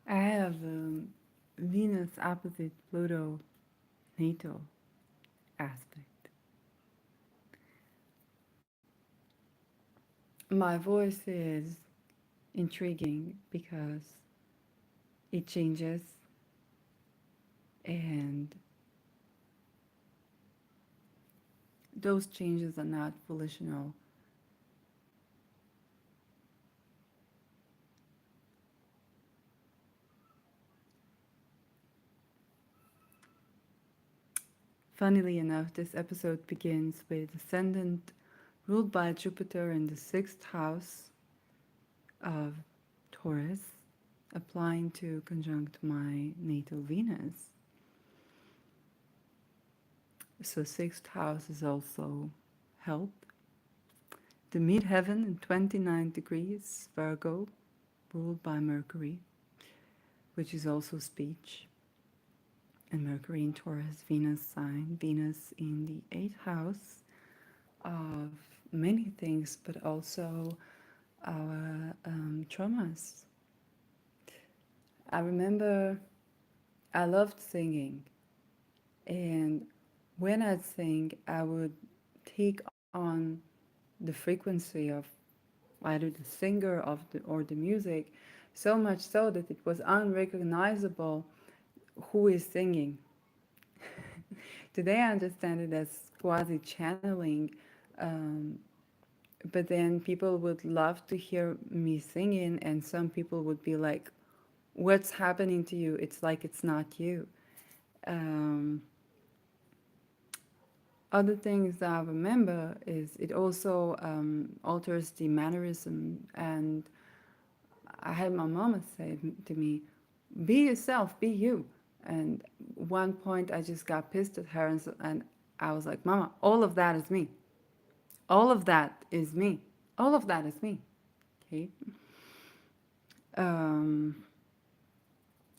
I have Venus opposite Pluto natal aspect. My voice is intriguing because it changes and those changes are not volitional. Funnily enough, this episode begins with ascendant ruled by Jupiter in the sixth house of Taurus, applying to conjunct my natal Venus. So, sixth house is also health. The midheaven in 29 degrees Virgo, ruled by Mercury, which is also speech. And Mercury in Taurus, Venus sign, Venus in the eighth house of many things, but also our traumas. I remember I loved singing, and when I'd sing, I would take on the frequency of either the singer or the music, so much so that it was unrecognizable who is singing. Today I understand it as quasi channeling, um, but then people would love to hear me singing, and some people would be like, "What's happening to you? It's like it's not you." Um, Other things that I remember is it also alters the mannerism. And I had my mama say to me, "Be yourself, be you." And one point I just got pissed at her, and I was like, "Mama, all of that is me. All of that is me. All of that is me." Okay. Um,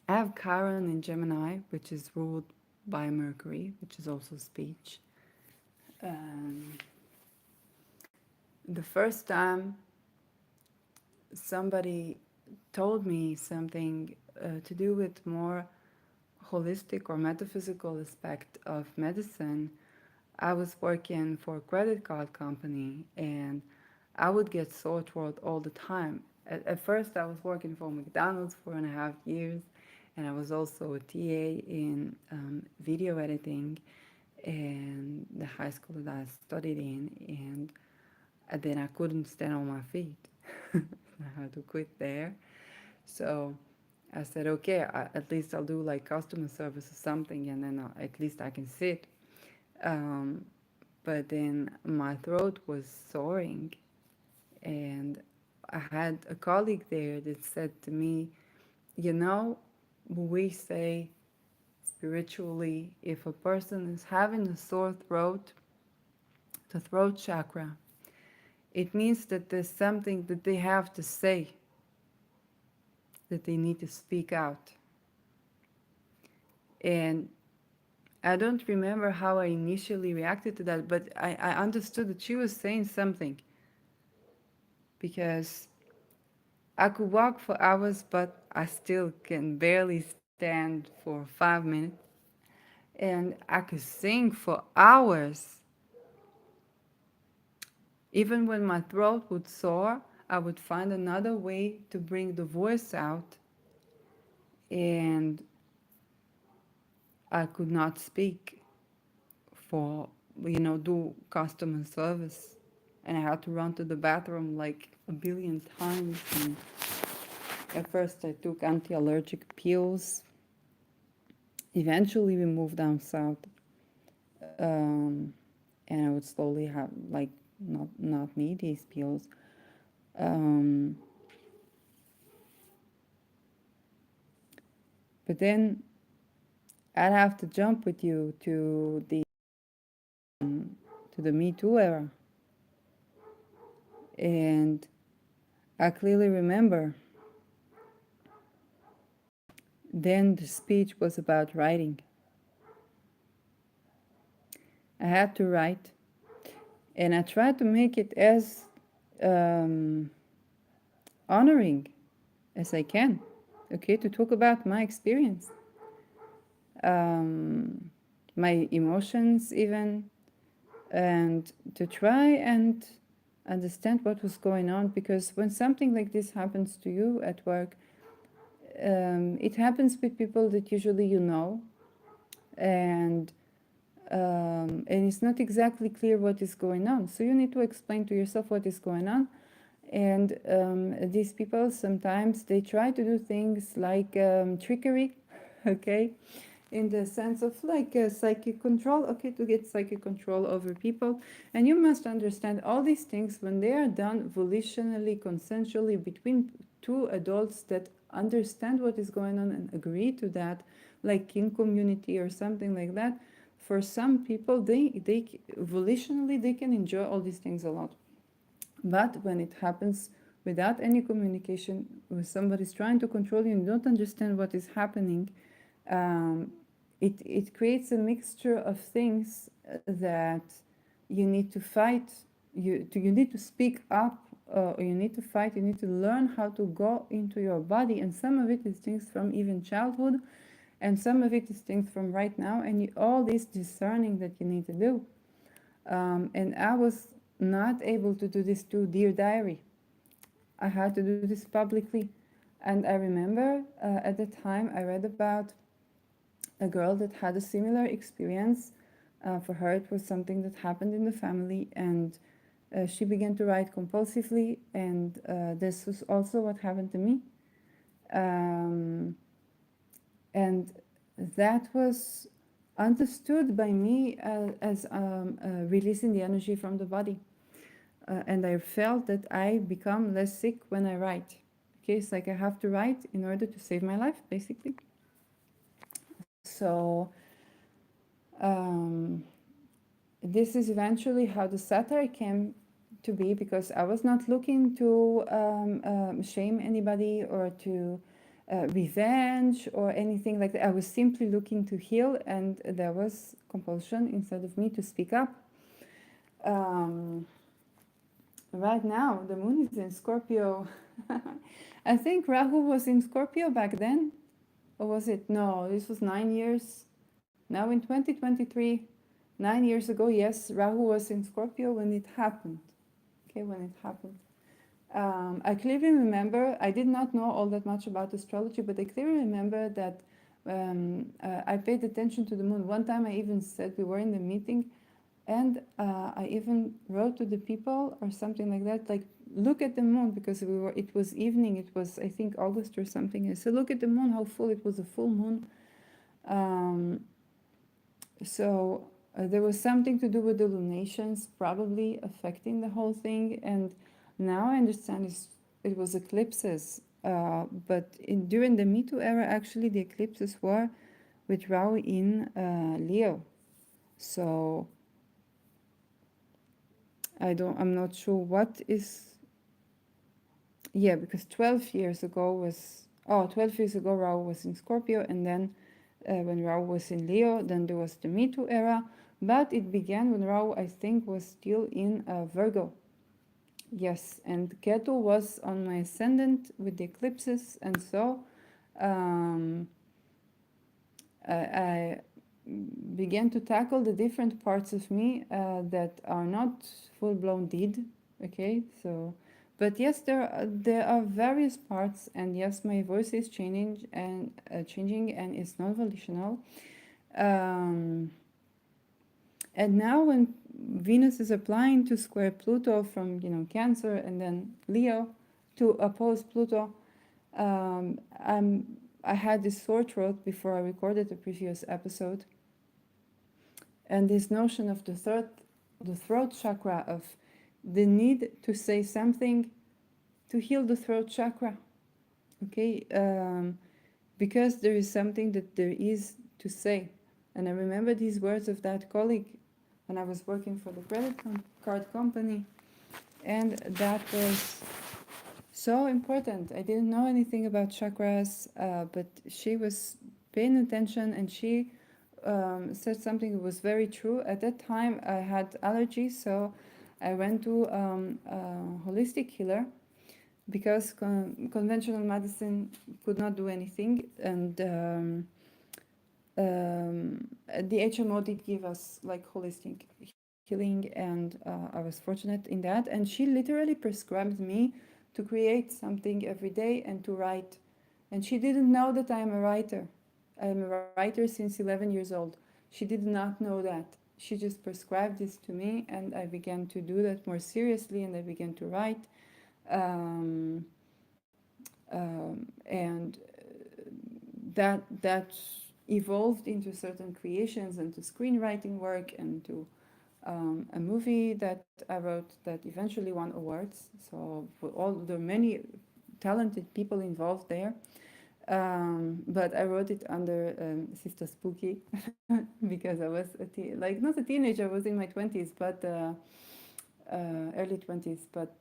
I have Chiron in Gemini, which is ruled by Mercury, which is also speech. Um, the first time somebody told me something to do with more holistic or metaphysical aspect of medicine, I was working for a credit card company and I would get sore throat all the time. At first, I was working for McDonald's for 4.5 years, and I was also a TA in video editing and the high school that I studied in. And then I couldn't stand on my feet. I had to quit there. So I said, okay, at least I'll do like customer service or something, and then at least I can sit. Um, but then my throat was soaring, and I had a colleague there that said to me, you know, we say spiritually, if a person is having a sore throat, the throat chakra, it means that there's something that they have to say, that they need to speak out. And I don't remember how I initially reacted to that, but I understood that she was saying something, because I could walk for hours, but I still can barely stand for 5 minutes. And I could sing for hours. Even when my throat would sore, I would find another way to bring the voice out, and I could not speak for, do customer service. And I had to run to the bathroom like a billion times. And at first, I took anti allergic pills. Eventually, we moved down south. Um, and I would slowly have, like, not need these pills. Um, but then I'd have to jump with you to the Me Too era. And I clearly remember then the speech was about writing. I had to write, and I tried to make it as um, honoring as I can. okay, to talk about my experience, um, my emotions, even, and to try and understand what was going on. Because when something like this happens to you at work, it happens with people that usually you know, and it's not exactly clear what is going on. So you need to explain to yourself what is going on. And these people sometimes they try to do things like trickery, okay, in the sense of like psychic control, okay, to get psychic control over people. And you must understand all these things when they are done volitionally, consensually between two adults that understand what is going on and agree to that, like in community or something like that. For some people, they volitionally they can enjoy all these things a lot. But when it happens without any communication, when somebody's trying to control you and you don't understand what is happening, um, it creates a mixture of things that you need to fight. You need to speak up, or you need to fight. You need to learn how to go into your body, and some of it is things from even childhood, and some of it is things from right now, and all this discerning that you need to do. And I was not able to do this through Dear Diary. I had to do this publicly. And I remember at the time I read about a girl that had a similar experience. For her, it was something that happened in the family, and she began to write compulsively. And this was also what happened to me. Um, and that was understood by me as releasing the energy from the body. And I felt that I become less sick when I write. Okay, it's like I have to write in order to save my life, basically. So um, this is eventually how the satire came to be, because I was not looking to shame anybody or to revenge or anything like that. I was simply looking to heal, and there was compulsion inside of me to speak up. Um, right now, the moon is in Scorpio. I think Rahu was in Scorpio back then, or was it? No, this was 9 years. Now in 2023, 9 years ago, yes, Rahu was in Scorpio when it happened. Okay, when it happened. I clearly remember, I did not know all that much about astrology, but I clearly remember that I paid attention to the moon. One time I even said, we were in the meeting, and I even wrote to the people or something like that, like, look at the moon, because it was evening, it was, I think, August or something. I said, look at the moon, how full, it was a full moon. Um, so there was something to do with the lunations probably affecting the whole thing. And now I understand it was eclipses. But during the Me Too era, actually, the eclipses were with Rahu in Leo. So I'm not sure what is, yeah, because 12 years ago was, 12 years ago Rahu was in Scorpio, and then when Rahu was in Leo, then there was the Me Too era, but it began when Rahu, I think, was still in Virgo. Yes, and Ketu was on my ascendant with the eclipses, and so um, I began to tackle the different parts of me that are not full-blown deed. Okay, so, but yes, there are various parts, and yes, my voice is changing and it's non-volitional. And now when Venus is applying to square Pluto from Cancer and then Leo to oppose Pluto, I had this sore throat before I recorded the previous episode, and this notion of the throat chakra, of the need to say something to heal the throat chakra. Okay, because there is something that there is to say. And I remember these words of that colleague when I was working for the credit card company, and that was so important. I didn't know anything about chakras, but she was paying attention, and she said something that was very true. At that time, I had allergies, so I went to a holistic healer, because conventional medicine could not do anything, and the HMO did give us like holistic healing, and I was fortunate in that. And she literally prescribed me to create something every day and to write. And she didn't know that I am a writer. I am a writer since 11 years old. She did not know that. She just prescribed this to me, and I began to do that more seriously, and I began to write. Um, and that evolved into certain creations and to screenwriting work and to a movie that I wrote that eventually won awards. So for all the many talented people involved there. But I wrote it under Sister Spooky because I was like not a teenager. I was in my 20s, but early 20s. But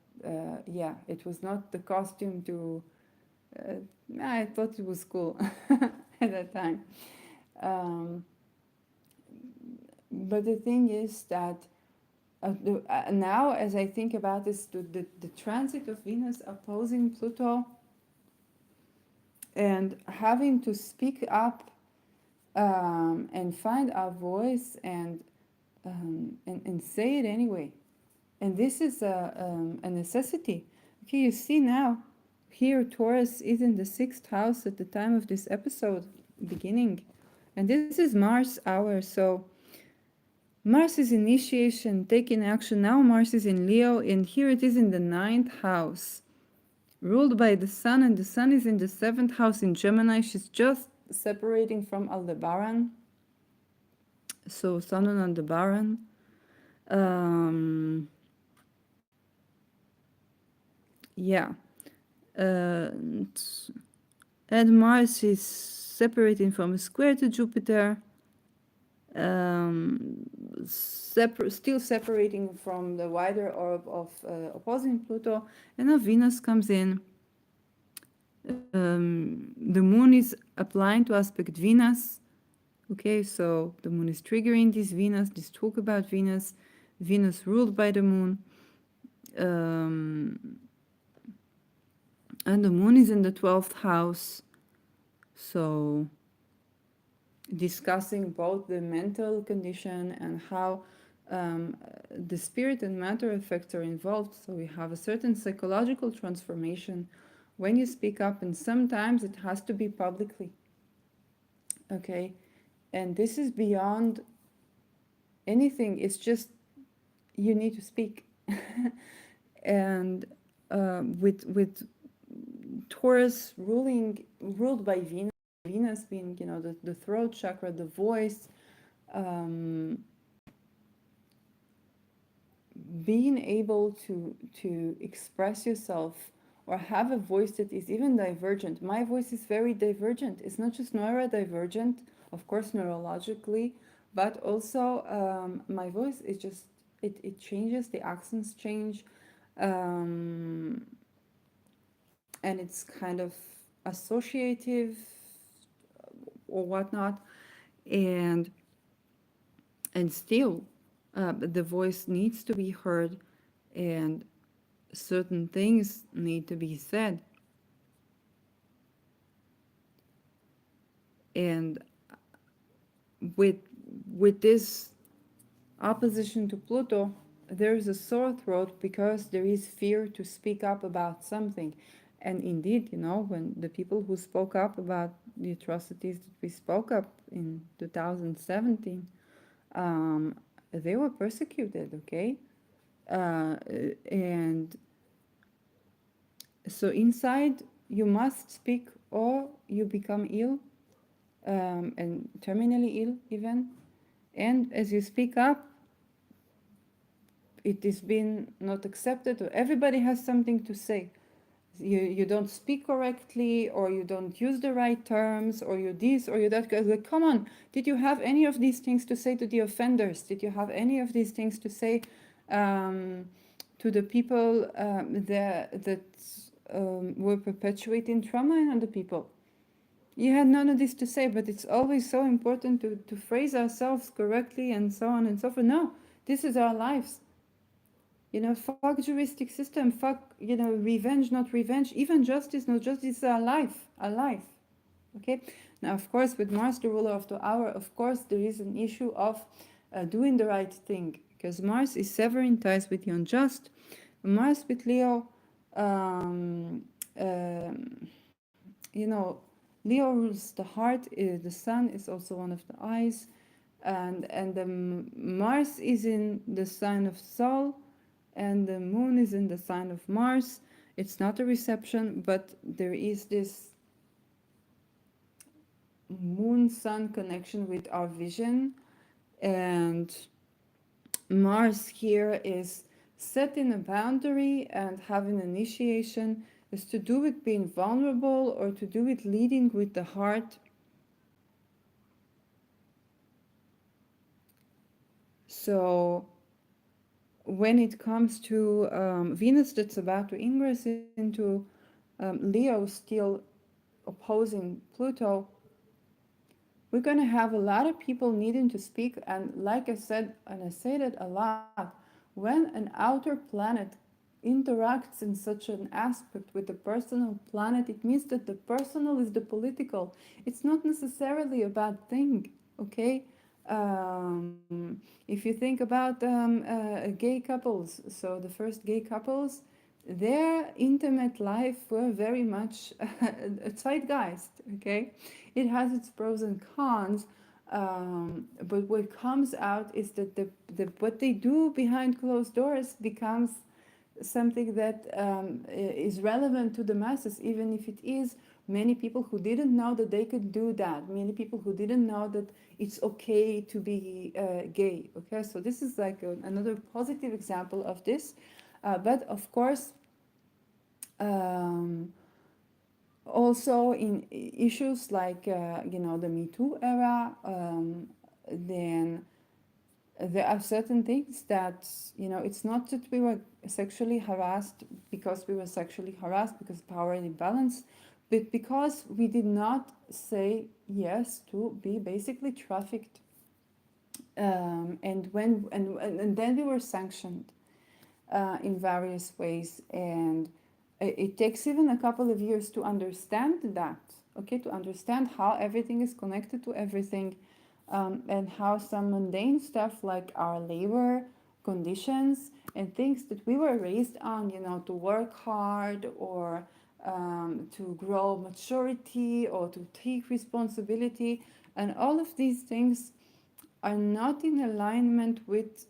yeah, it was not the costume to. Uh, I thought it was cool at that time. Um, but the thing is that now, as I think about this, the transit of Venus opposing Pluto and having to speak up and find our voice and say it anyway. And this is a necessity. Okay, you see now, here Taurus is in the 6th house at the time of this episode beginning. And this is Mars hour, so Mars is initiation, taking action. Now Mars is in Leo, and here it is in the 9th house, ruled by the Sun, and the Sun is in the 7th house in Gemini. She's just separating from Aldebaran, so Sun on Aldebaran. Um, yeah, and Mars is separating from a square to Jupiter. Still separating from the wider orb of opposing Pluto, and now Venus comes in. The moon is applying to aspect Venus. Okay, so the moon is triggering this Venus, this talk about Venus, Venus ruled by the moon. And the moon is in the 12th house. So discussing both the mental condition and how the spirit and matter effects are involved. So we have a certain psychological transformation when you speak up, and sometimes it has to be publicly. Okay, and this is beyond anything. It's just you need to speak. And with Taurus ruled by Venus. Venus being, the throat chakra, the voice, being able to express yourself or have a voice that is even divergent. My voice is very divergent. It's not just neurodivergent, of course, neurologically, but also my voice is just, it changes, the accents change, and it's kind of associative or whatnot, and still the voice needs to be heard, and certain things need to be said. And with this opposition to Pluto, there's a sore throat because there is fear to speak up about something. And indeed, when the people who spoke up about the atrocities that we spoke up in 2017, they were persecuted, okay? And so inside, you must speak or you become ill, and terminally ill even. And as you speak up, it is being not accepted, or everybody has something to say. You don't speak correctly, or you don't use the right terms, or you this or you that. Like, come on, did you have any of these things to say to the offenders? Did you have any of these things to say to the people that were perpetuating trauma in other people? You had none of this to say, but it's always so important to phrase ourselves correctly and so on and so forth. No, this is our lives. fuck juristic system, fuck, revenge, not revenge, even justice, not justice, alive. Okay. Now, of course, with Mars, the ruler of the hour, of course, there is an issue of doing the right thing, because Mars is severing ties with the unjust. Mars with Leo, um, um, Leo rules the heart. The sun is also one of the eyes, and the Mars is in the sign of Sol, and the moon is in the sign of Mars. It's not a reception, but there is this moon sun connection with our vision, and Mars here is setting a boundary and having initiation, is to do with being vulnerable or to do with leading with the heart. So when it comes to Venus that's about to ingress into Leo, still opposing Pluto, we're going to have a lot of people needing to speak. And like I said, and I say that a lot, when an outer planet interacts in such an aspect with the personal planet, it means that the personal is the political. It's not necessarily a bad thing, okay? If you think about gay couples, so the first gay couples, their intimate life were very much a zeitgeist, okay? It has its pros and cons, but what comes out is that what they do behind closed doors becomes something that is relevant to the masses, even if it is many people who didn't know that they could do that, many people who didn't know that it's okay to be gay. Okay, so this is like another positive example of this. But of course, um, also in issues like the Me Too era, then there are certain things that it's not that we were sexually harassed because we were sexually harassed because power and imbalance, but because we did not say yes to be basically trafficked, and then we were sanctioned in various ways, and it takes even a couple of years to understand that, okay, to understand how everything is connected to everything, and how some mundane stuff like our labor conditions and things that we were raised on, to work hard or to grow maturity or to take responsibility, and all of these things are not in alignment with,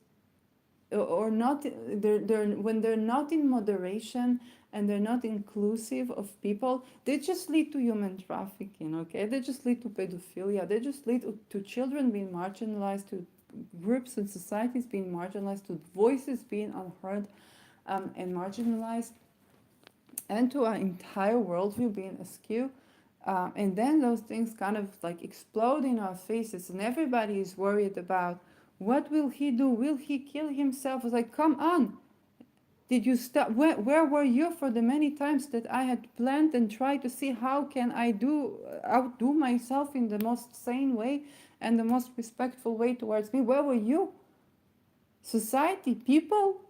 or not, they're when they're not in moderation and they're not inclusive of people, they just lead to human trafficking, okay, they just lead to pedophilia, they just lead to children being marginalized, to groups and societies being marginalized, to voices being unheard and marginalized, and to our entire worldview being askew. And then those things kind of like explode in our faces, and everybody is worried about what will he do? Will he kill himself? It's like, come on. Did you stop? Where were you for the many times that I had planned and tried to see how can I outdo myself in the most sane way and the most respectful way towards me? Where were you? Society, people.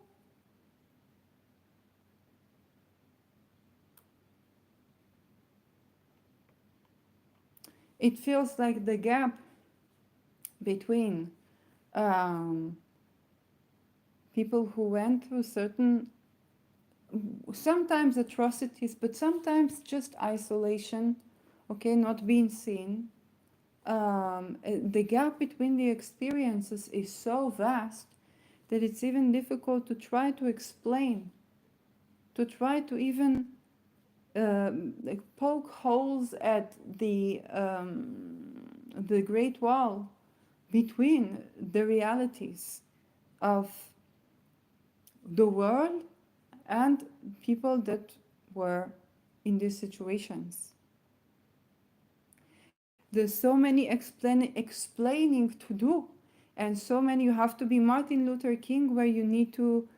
It feels like the gap between um, people who went through certain, sometimes atrocities, but sometimes just isolation, okay, not being seen. The gap between the experiences is so vast that it's even difficult to try to explain, to try to even like poke holes at the Great Wall between the realities of the world and people that were in these situations. There's so many explaining to do, and so many. You have to be Martin Luther King, where you need to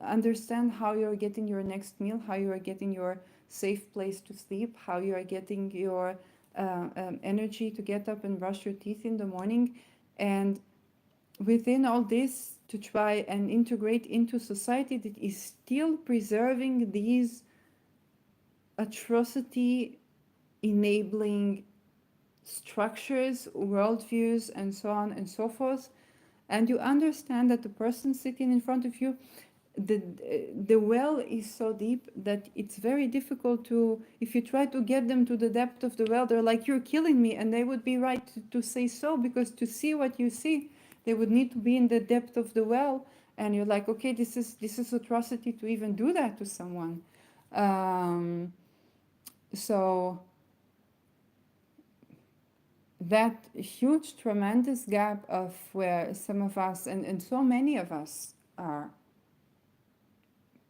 understand how you're getting your next meal, how you are getting your safe place to sleep, how you are getting your energy to get up and brush your teeth in the morning. And within all this, to try and integrate into society that is still preserving these atrocity enabling structures, worldviews, and so on and so forth. And you understand that the person sitting in front of you, the the well is so deep that it's very difficult to, if you try to get them to the depth of the well, they're like, you're killing me, and they would be right to say so, because to see what you see, they would need to be in the depth of the well, and you're like, okay, this is atrocity to even do that to someone. So that huge, tremendous gap of where some of us, and so many of us, are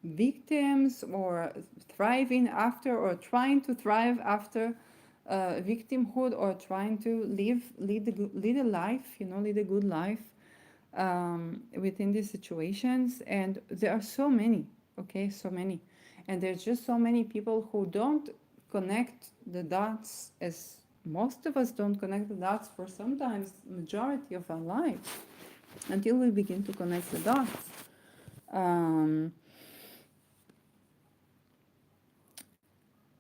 victims or thriving after, or trying to thrive after victimhood, or trying to lead a life, lead a good life within these situations. And there are so many, okay, so many. And there's just so many people who don't connect the dots, as most of us don't connect the dots for sometimes majority of our lives, until we begin to connect the dots. Um,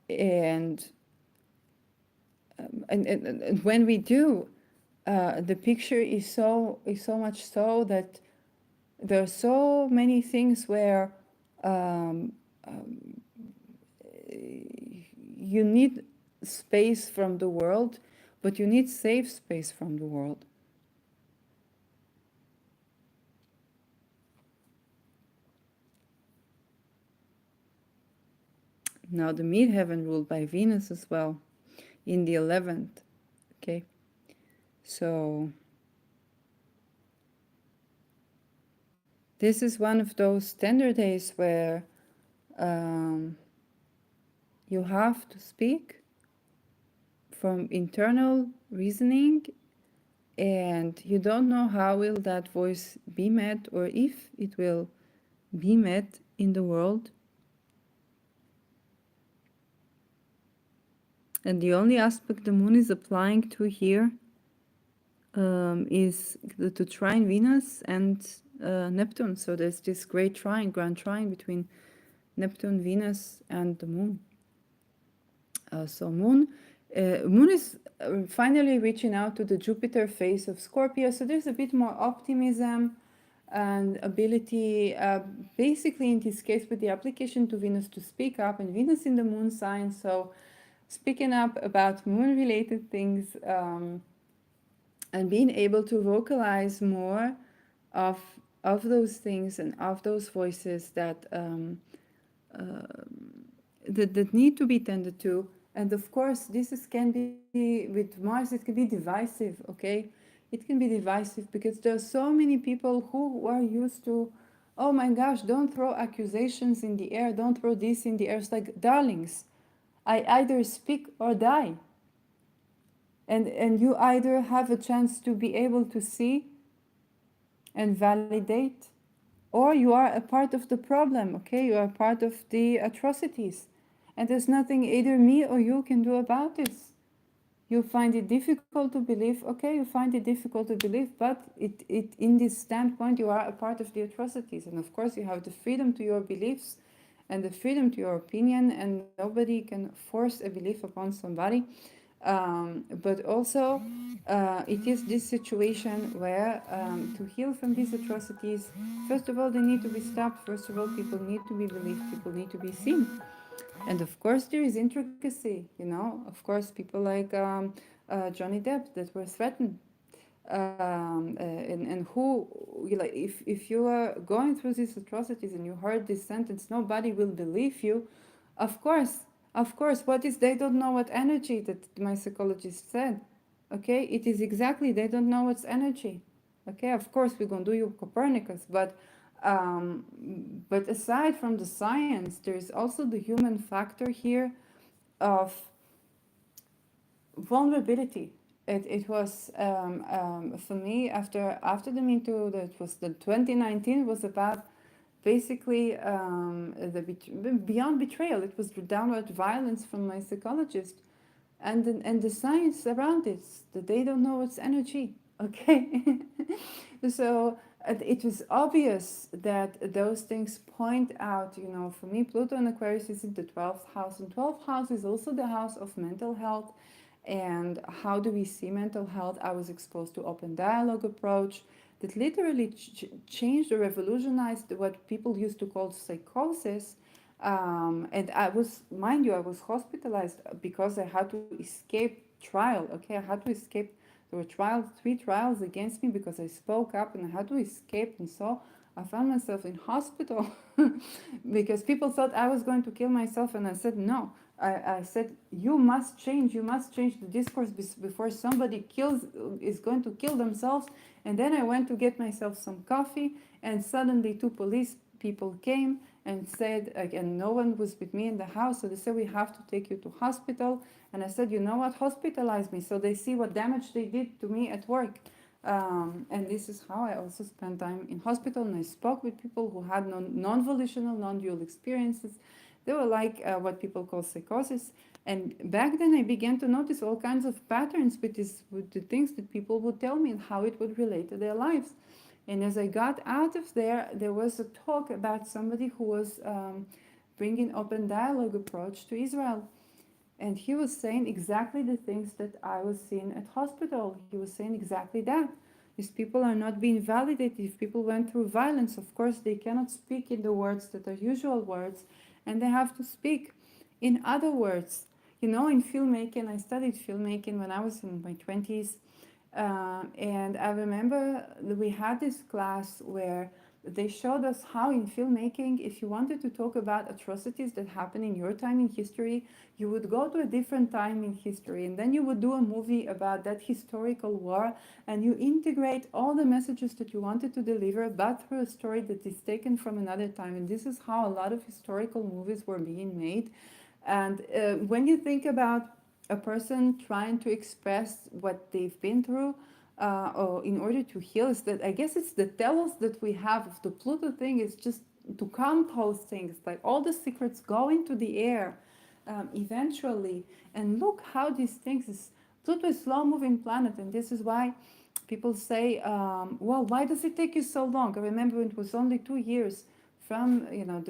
and, and when we do, the picture is so much so that there are so many things where um, you need space from the world, but you need safe space from the world. Now the midheaven ruled by Venus as well in the 11th. Okay, so this is one of those tender days where you have to speak from internal reasoning, and you don't know how will that voice be met, or if it will be met in the world. And the only aspect the moon is applying to here is to trine Venus and Neptune. So there's this great trine, grand trine between Neptune, Venus, and the moon. So moon is finally reaching out to the Jupiter phase of Scorpio. So there's a bit more optimism and ability, basically in this case with the application to Venus, to speak up, and Venus in the moon sign. So speaking up about moon-related things, and being able to vocalize more of those things and of those voices that that need to be tended to. And of course, can be with Mars. It can be divisive. Okay, it can be divisive because there are so many people who are used to, oh my gosh, don't throw accusations in the air. Don't throw this in the air. It's like, darlings, I either speak or die. And you either have a chance to be able to see and validate, or you are a part of the problem, okay? You are part of the atrocities. And there's nothing either me or you can do about this. You find it difficult to believe, okay, you find it difficult to believe, but in this standpoint, you are a part of the atrocities. And of course, you have the freedom to your beliefs and the freedom to your opinion, and nobody can force a belief upon somebody. But also, it is this situation where to heal from these atrocities, first of all, they need to be stopped. First of all, people need to be believed, people need to be seen. And of course, there is intricacy, Of course, people like Johnny Depp that were threatened. And who, like, if you are going through these atrocities and you heard this sentence, nobody will believe you. Of course, what is, they don't know what energy, that my psychologist said. Okay, it is exactly, they don't know what's energy. Okay, of course, we're going to do you Copernicus, but aside from the science, there is also the human factor here of vulnerability. It was for me after the Me Too, that was the 2019, was about basically the beyond betrayal. It was downward violence from my psychologist, and the science around it, that they don't know what's energy. Okay, so it was obvious that those things point out, you know, for me, Pluto and Aquarius is in the 12th house, and 12th house is also the house of mental health. And how do we see mental health? I was exposed to open dialogue approach that literally changed or revolutionized what people used to call psychosis. And I was, mind you, I was hospitalized because I had to escape trial. Okay, I had to escape. There were trials, 3 trials against me because I spoke up and I had to escape. And so I found myself in hospital because people thought I was going to kill myself. And I said, no. I said, you must change the discourse before somebody is going to kill themselves. And then I went to get myself some coffee, and suddenly 2 police people came and said, again, no one was with me in the house, so they said, we have to take you to hospital. And I said, you know what, hospitalize me so they see what damage they did to me at work. And this is how I also spent time in hospital, and I spoke with people who had non-volitional, non-dual experiences. They were like what people call psychosis. And back then I began to notice all kinds of patterns with the things that people would tell me and how it would relate to their lives. And as I got out of there, there was a talk about somebody who was bringing open dialogue approach to Israel. And he was saying exactly the things that I was seeing at hospital. He was saying exactly that. These people are not being validated. If people went through violence, of course, they cannot speak in the words that are usual words, and they have to speak in other words. You know, in filmmaking, I studied filmmaking when I was in my 20s. And I remember that we had this class where they showed us how in filmmaking, if you wanted to talk about atrocities that happen in your time in history, you would go to a different time in history, and then you would do a movie about that historical war, and you integrate all the messages that you wanted to deliver, but through a story that is taken from another time. And this is how a lot of historical movies were being made. And when you think about a person trying to express what they've been through, or in order to heal, is that I guess it's the telos that we have of the Pluto thing is just to count those things, like all the secrets go into the air eventually. And look how these things is, Pluto is slow moving planet, and this is why people say, well, why does it take you so long? I remember it was only 2 years from, you know,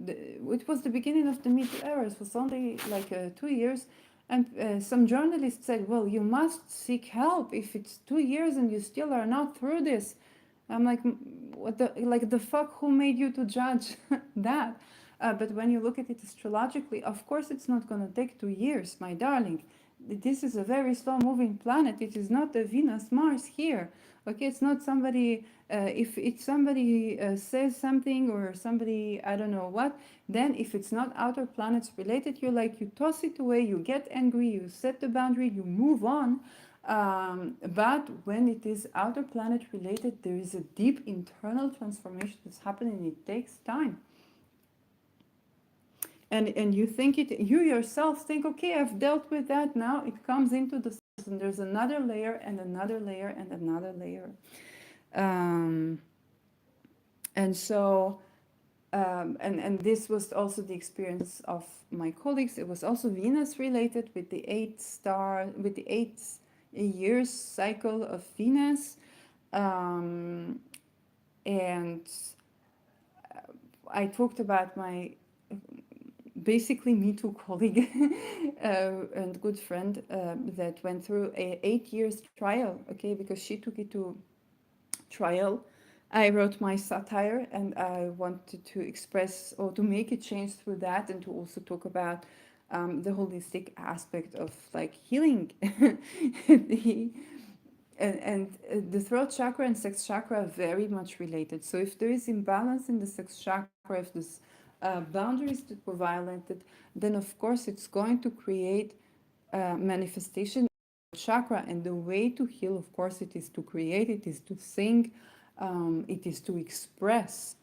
it was the beginning of the Me Too era. It was only like 2 years. And some journalists said, well, you must seek help if it's 2 years and you still are not through this. I'm like, what the, like the fuck, who made you to judge that? But when you look at it astrologically, of course it's not going to take 2 years, my darling. This is a very slow moving planet. It is not a Venus Mars here. Okay, it's not somebody, if somebody says something or somebody, I don't know what, then if it's not outer planets related, you're like, you toss it away, you get angry, you set the boundary, you move on. But when it is outer planet related, there is a deep internal transformation that's happening. It takes time. And you think it, you yourself think, okay, I've dealt with that. Now it comes into the surface, and there's another layer and another layer and another layer. Um, and so, and this was also the experience of my colleagues. It was also Venus related with the 8 star, with the 8 years cycle of Venus. And I talked about my basically Me Too colleague and good friend that went through a 8 years trial, okay, because she took it to trial. I wrote my satire, and I wanted to express or to make a change through that, and to also talk about the holistic aspect of like healing. the, and the throat chakra and sex chakra are very much related. So if there is imbalance in the sex chakra, if there's boundaries that were violated, then of course it's going to create manifestation chakra. And the way to heal, of course, it is to create, it is to sing, it is to express.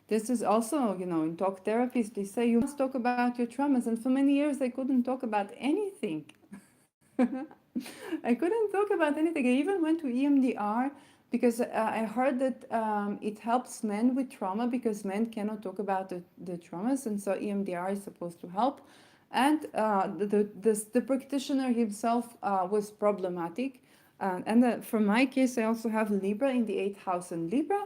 This is also, you know, in talk therapies, they say you must talk about your traumas. And for many years, I couldn't talk about anything. I couldn't talk about anything. I even went to EMDR because I heard that it helps men with trauma because men cannot talk about the traumas. And so EMDR is supposed to help. And the practitioner himself was problematic. And for my case, I also have Libra in the 8th house in Libra.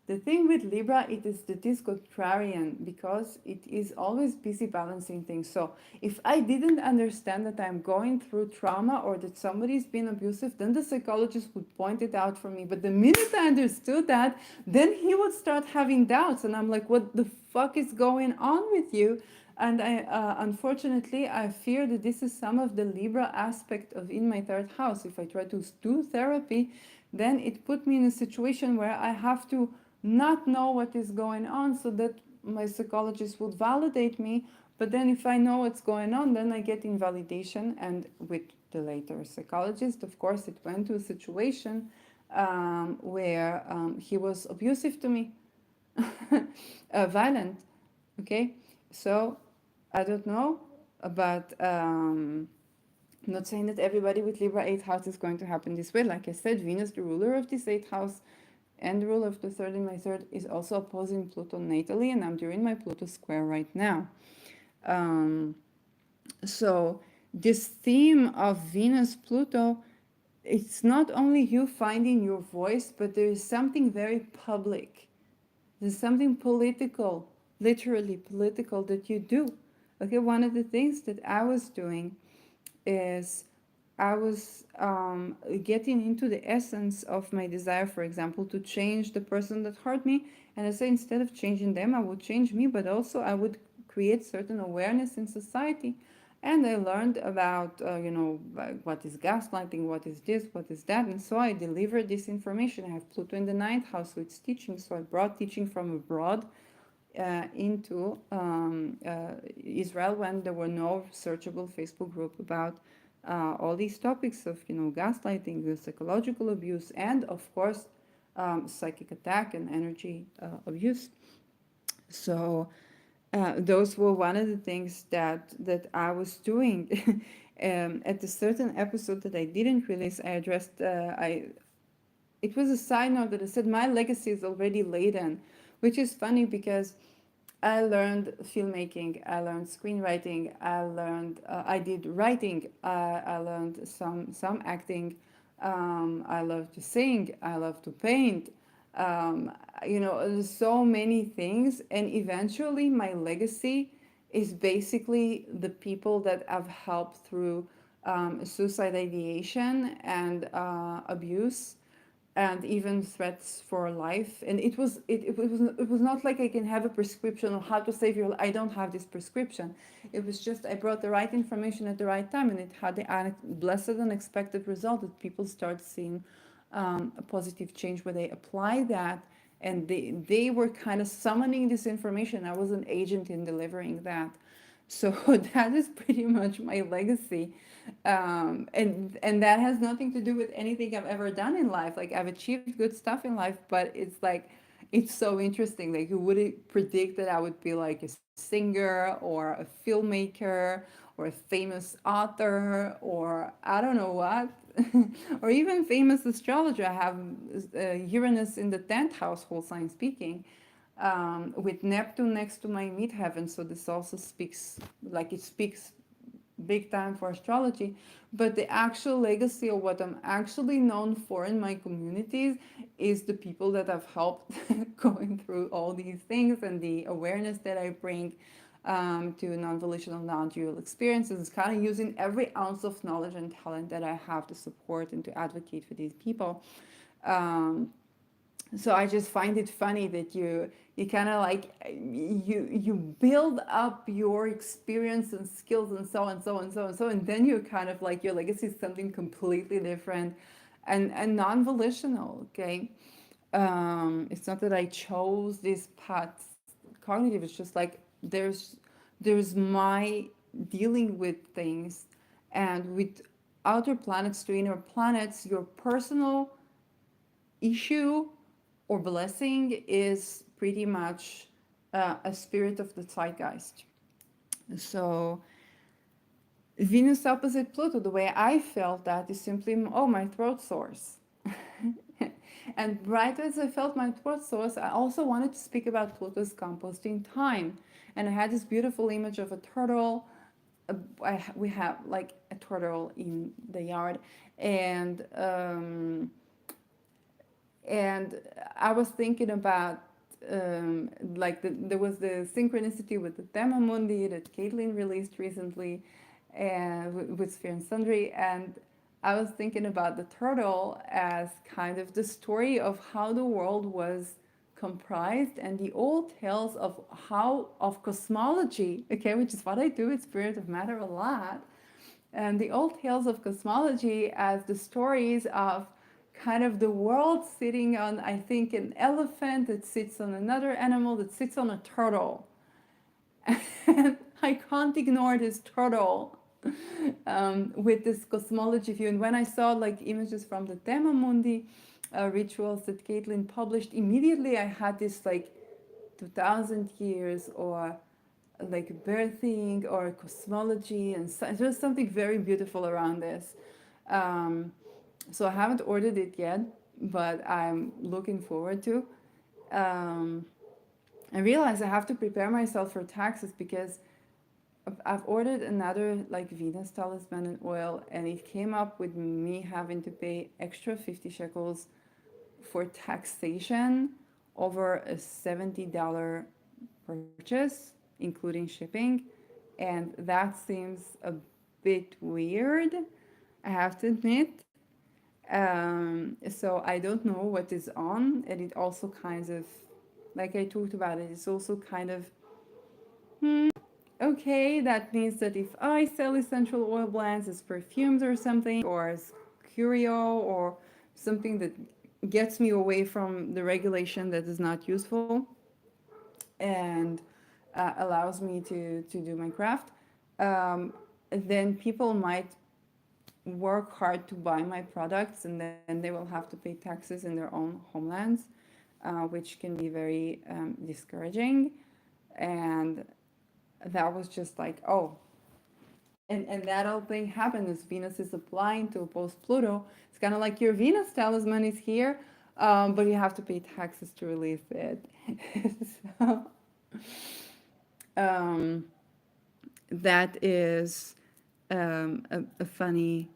The thing with Libra, it is that it is contrarian because it is always busy balancing things. So if I didn't understand that I'm going through trauma or that somebody's been abusive, then the psychologist would point it out for me. But the minute I understood that, then he would start having doubts. And I'm like, what the fuck is going on with you? And unfortunately, I fear that this is some of the Libra aspect of in my third house. If I try to do therapy, then it put me in a situation where I have to not know what is going on so that my psychologist would validate me. But then if I know what's going on, then I get invalidation. And with the later psychologist, of course, it went to a situation where he was abusive to me, violent. Okay, so I don't know, but I'm not saying that everybody with Libra 8th house is going to happen this way. Like I said, Venus, the ruler of this 8th house, and the ruler of the third in my third, is also opposing Pluto natally, and I'm during my Pluto square right now. Um, so this theme of Venus Pluto, it's not only you finding your voice, but there is something very public. There's something political, literally political, that you do. Okay, one of the things that I was doing is I was getting into the essence of my desire, for example, to change the person that hurt me. And I say instead of changing them, I would change me, but also I would create certain awareness in society. And I learned about, like what is gaslighting, what is this, what is that. And so I delivered this information. I have Pluto in the ninth house, so it's teaching. So I brought teaching from abroad into Israel when there were no searchable Facebook group about all these topics of gaslighting, psychological abuse, and of course psychic attack and energy abuse. So those were one of the things that I was doing. At a certain episode that I didn't release, I addressed it was a side note that I said my legacy is already laden, which is funny because I learned filmmaking, I learned screenwriting, I did writing, I learned some acting. I love to sing, I love to paint. Um, there's so many things, and eventually my legacy is basically the people that I've helped through suicide ideation and abuse and even threats for life. And it was not like I can have a prescription on how to save your life. I don't have this prescription. It was just I brought the right information at the right time, and it had the blessed unexpected result that people start seeing a positive change where they apply that, and they were kind of summoning this information. I was an agent in delivering that. So that is pretty much my legacy. And that has nothing to do with anything I've ever done in life. Like I've achieved good stuff in life, but it's like it's so interesting. Like you wouldn't predict that I would be like a singer or a filmmaker or a famous author or I don't know what. Or even famous astrologer. I have Uranus in the 10th house, whole sign speaking, with Neptune next to my midheaven. So this also speaks, like it speaks big time for astrology. But the actual legacy of what I'm actually known for in my communities is the people that I've helped going through all these things and the awareness that I bring to non-volitional, non-dual experiences, kind of using every ounce of knowledge and talent that I have to support and to advocate for these people. Um, so I just find it funny that you kind of like you build up your experience and skills and so and so and so and so, and then you're kind of like your legacy is something completely different and non-volitional. Okay, it's not that I chose this path cognitive. It's just like there's my dealing with things, and with outer planets to inner planets, your personal issue or blessing is pretty much a spirit of the zeitgeist. So Venus opposite Pluto, the way I felt that is simply, oh, my throat sores. And right as I felt my throat sores, I also wanted to speak about Pluto's composting time. And I had this beautiful image of a turtle. We have like a turtle in the yard, and And I was thinking about like there was the synchronicity with the Tema Mundi that Caitlin released recently, and with Sphere and Sundry, and I was thinking about the turtle as kind of the story of how the world was comprised and the old tales of how of cosmology, okay, which is what I do with Spirit of Matter a lot, and the old tales of cosmology as the stories of kind of the world sitting on, I think, an elephant that sits on another animal that sits on a turtle. And I can't ignore this turtle with this cosmology view. And when I saw like images from the Tema Mundi rituals that Caitlin published, immediately I had this like 2000 years or like birthing or cosmology and there's something very beautiful around this. Um, so I haven't ordered it yet, but I'm looking forward to. Um, I realize I have to prepare myself for taxes because I've ordered another like Venus talisman and oil, and it came up with me having to pay extra 50 shekels for taxation over a $70 purchase, including shipping. And that seems a bit weird, I have to admit. So I don't know what is on, and it also kind of, like I talked about it, it's also kind of, okay, that means that if I sell essential oil blends as perfumes or something, or as curio, or something that gets me away from the regulation that is not useful and allows me to do my craft, then people might work hard to buy my products and then they will have to pay taxes in their own homelands, which can be very discouraging. And that was just like, oh, and that whole thing happened as Venus is applying to oppose Pluto. It's kind of like your Venus talisman is here, but you have to pay taxes to release it. So, um, that is a funny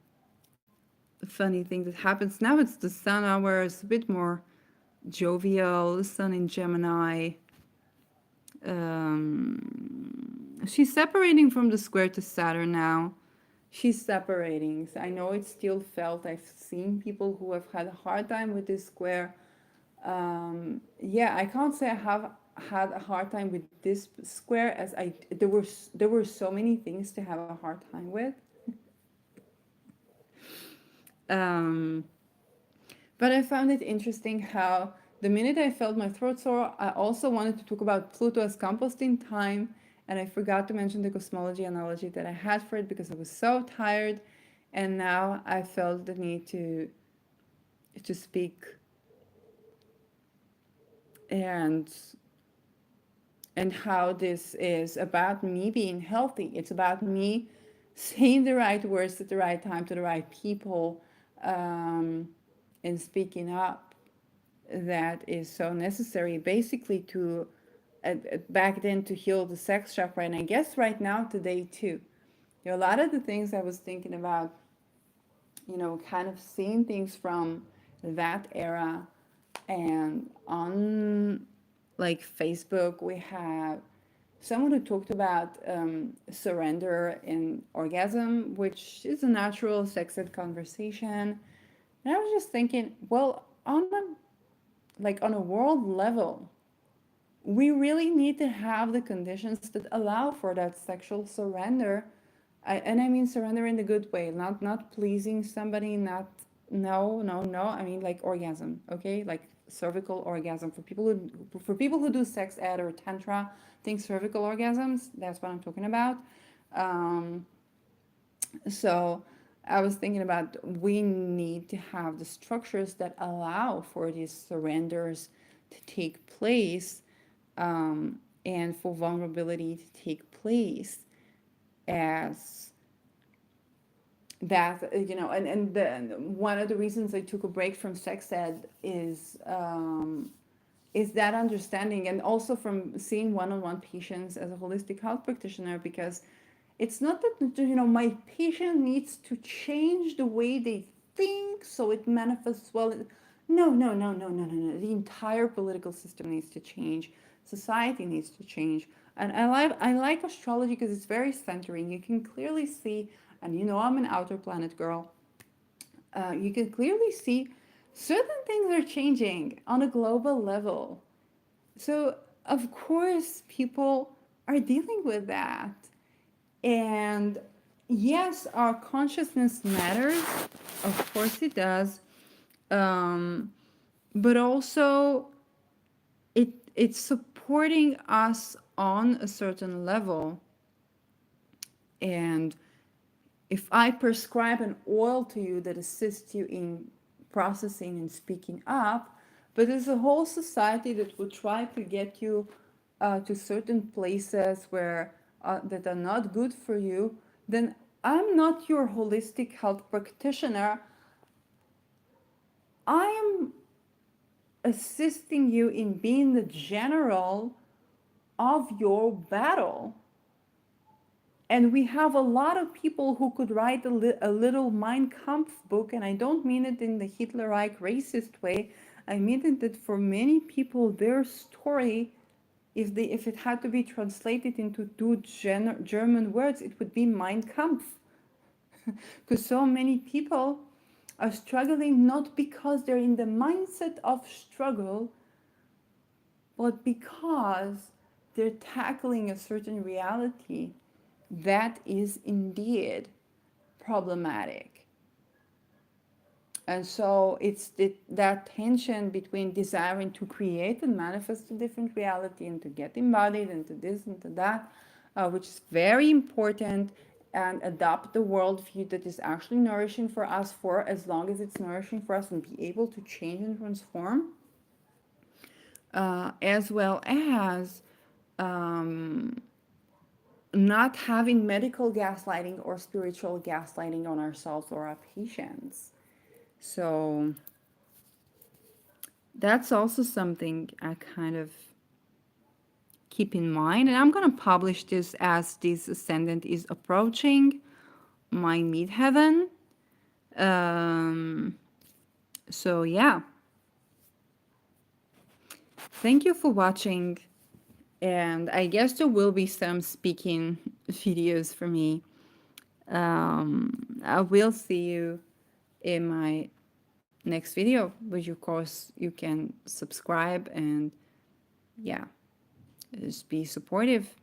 thing that happens. Now it's the sun hour, it's a bit more jovial, the sun in Gemini. She's separating from the square to Saturn now. She's separating. So I know it's still felt. I've seen people who have had a hard time with this square. Yeah, I can't say I have had a hard time with this square as I there were so many things to have a hard time with. Um, but I found it interesting how the minute I felt my throat sore, I also wanted to talk about Pluto as composting time, and I forgot to mention the cosmology analogy that I had for it because I was so tired, and now I felt the need to speak and and how this is about me being healthy. It's about me saying the right words at the right time to the right people, and speaking up. That is so necessary, basically, to back then to heal the sex chakra, and I guess right now today too. There are a lot of the things I was thinking about, kind of seeing things from that era, and on like Facebook, we have someone who talked about surrender and orgasm, which is a natural sex ed conversation. And I was just thinking, well, on a world level, we really need to have the conditions that allow for that sexual surrender. And I mean surrender in the good way, not pleasing somebody, not no, no, no. I mean like orgasm, okay? Like cervical orgasm for people who do sex ed or tantra, think cervical orgasms. That's what I'm talking about. Um, so I was thinking about we need to have the structures that allow for these surrenders to take place, and for vulnerability to take place as that, one of the reasons I took a break from sex ed is that understanding, and also from seeing one-on-one patients as a holistic health practitioner, because it's not that my patient needs to change the way they think so it manifests well. No, no, no, no, no, no, no. The entire political system needs to change. Society needs to change. And I like astrology because it's very centering. You can clearly see, and you know I'm an outer planet girl. You can clearly see certain things are changing on a global level. So of course people are dealing with that. And yes, our consciousness matters. Of course it does. Um, but also it's supporting us on a certain level. And if I prescribe an oil to you that assists you in processing and speaking up, but there's a whole society that will try to get you to certain places where that are not good for you, then I'm not your holistic health practitioner. I am assisting you in being the general of your battle. And we have a lot of people who could write a little Mein Kampf book, and I don't mean it in the Hitler-like racist way. I mean it that for many people, their story, if it had to be translated into two German words, it would be Mein Kampf. Because so many people are struggling not because they're in the mindset of struggle, but because they're tackling a certain reality that is indeed problematic. And so it's that tension between desiring to create and manifest a different reality and to get embodied and to this and to that, which is very important, and adopt the worldview that is actually nourishing for us for as long as it's nourishing for us, and be able to change and transform, as well as not having medical gaslighting or spiritual gaslighting on ourselves or our patients. So that's also something I kind of keep in mind. And I'm going to publish this as this ascendant is approaching my midheaven. Um, so, yeah. Thank you for watching. And I guess there will be some speaking videos for me. I will see you in my next video, which of course you can subscribe and yeah, just be supportive.